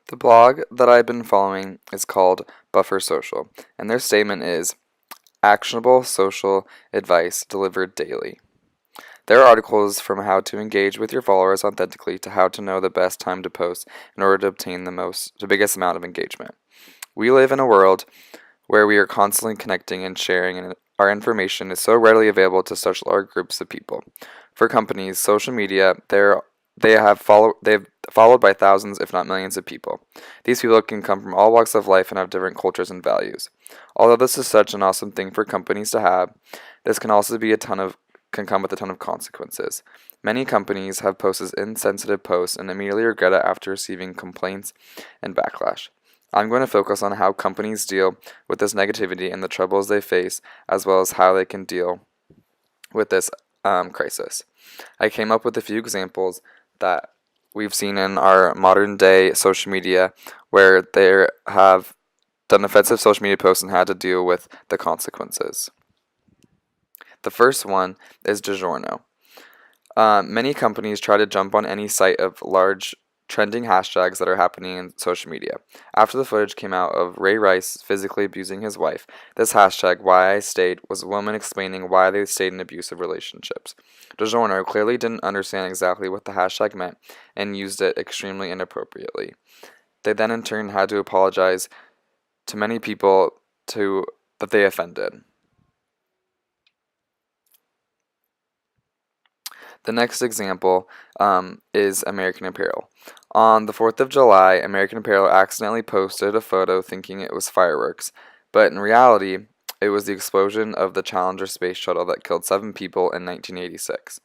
The blog that I've been following is called Buffer Social, and their statement is actionable social advice delivered daily. There are articles from how to engage with your followers authentically to how to know the best time to post in order to obtain the biggest amount of engagement. We live in a world where we are constantly connecting and sharing, and our information is so readily available to such large groups of people. For companies, social media, they've followed by thousands, if not millions, of people. These people can come from all walks of life and have different cultures and values. Although this is such an awesome thing for companies to have, this can also can come with a ton of consequences. Many companies have posted insensitive posts and immediately regret it after receiving complaints and backlash. I'm going to focus on how companies deal with this negativity and the troubles they face, as well as how they can deal with this crisis. I came up with a few examples that we've seen in our modern day social media where they have done offensive social media posts and had to deal with the consequences. The first one is DiGiorno. Many companies try to jump on any site of large trending hashtags that are happening in social media. After the footage came out of Ray Rice physically abusing his wife, this hashtag, Why I Stayed, was a woman explaining why they stayed in abusive relationships. DiGiorno clearly didn't understand exactly what the hashtag meant and used it extremely inappropriately. They then in turn had to apologize to many people that they offended. The next example is American Apparel. On the 4th of July, American Apparel accidentally posted a photo thinking it was fireworks, but in reality, it was the explosion of the Challenger space shuttle that killed 7 people in 1986.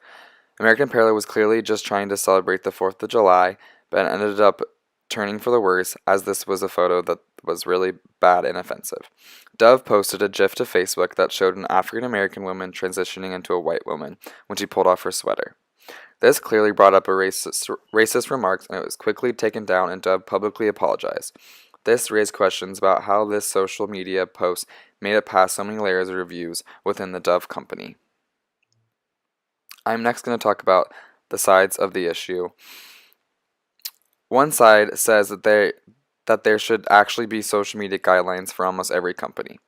American Apparel was clearly just trying to celebrate the 4th of July, but ended up turning for the worse, as this was a photo that was really bad and offensive. Dove posted a GIF to Facebook that showed an African American woman transitioning into a white woman when she pulled off her sweater. This clearly brought up a racist remarks, and it was quickly taken down, and Dove publicly apologized. This raised questions about how this social media post made it past so many layers of reviews within the Dove company. I'm next going to talk about the sides of the issue. One side says that there should actually be social media guidelines for almost every company,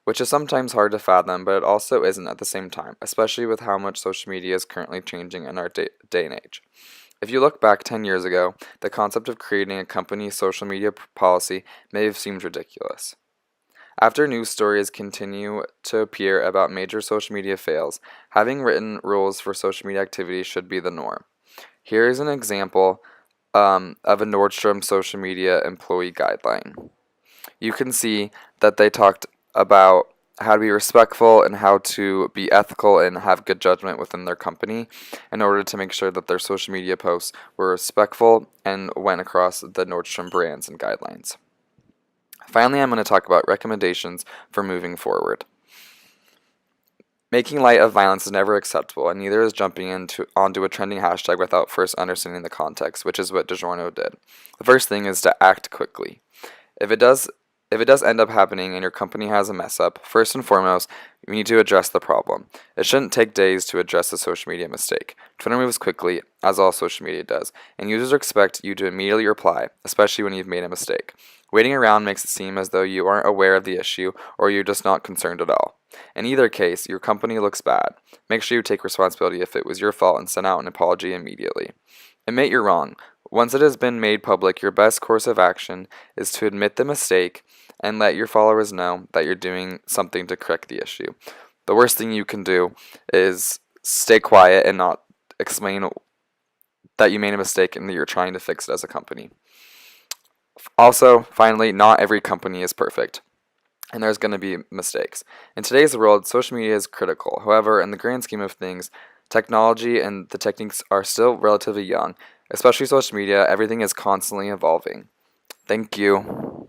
which is sometimes hard to fathom, but it also isn't at the same time, especially with how much social media is currently changing in our day and age. If you look back 10 years ago, the concept of creating a company's social media policy may have seemed ridiculous. After news stories continue to appear about major social media fails, having written rules for social media activity should be the norm. Here is an example of a Nordstrom social media employee guideline. You can see that they talked about how to be respectful and how to be ethical and have good judgment within their company in order to make sure that their social media posts were respectful and went across the Nordstrom brands and guidelines. Finally, I'm going to talk about recommendations for moving forward. Making light of violence is never acceptable, and neither is jumping onto a trending hashtag without first understanding the context, which is what DiGiorno did. The first thing is to act quickly. If it does end up happening and your company has a mess up, first and foremost, you need to address the problem. It shouldn't take days to address a social media mistake. Twitter moves quickly, as all social media does, and users expect you to immediately reply, especially when you've made a mistake. Waiting around makes it seem as though you aren't aware of the issue or you're just not concerned at all. In either case, your company looks bad. Make sure you take responsibility if it was your fault and send out an apology immediately. Admit you're wrong. Once it has been made public, your best course of action is to admit the mistake and let your followers know that you're doing something to correct the issue. The worst thing you can do is stay quiet and not explain that you made a mistake and that you're trying to fix it as a company. Also, finally, not every company is perfect, and there's going to be mistakes. In today's world, social media is critical. However, in the grand scheme of things, technology and the techniques are still relatively young. Especially social media, everything is constantly evolving. Thank you.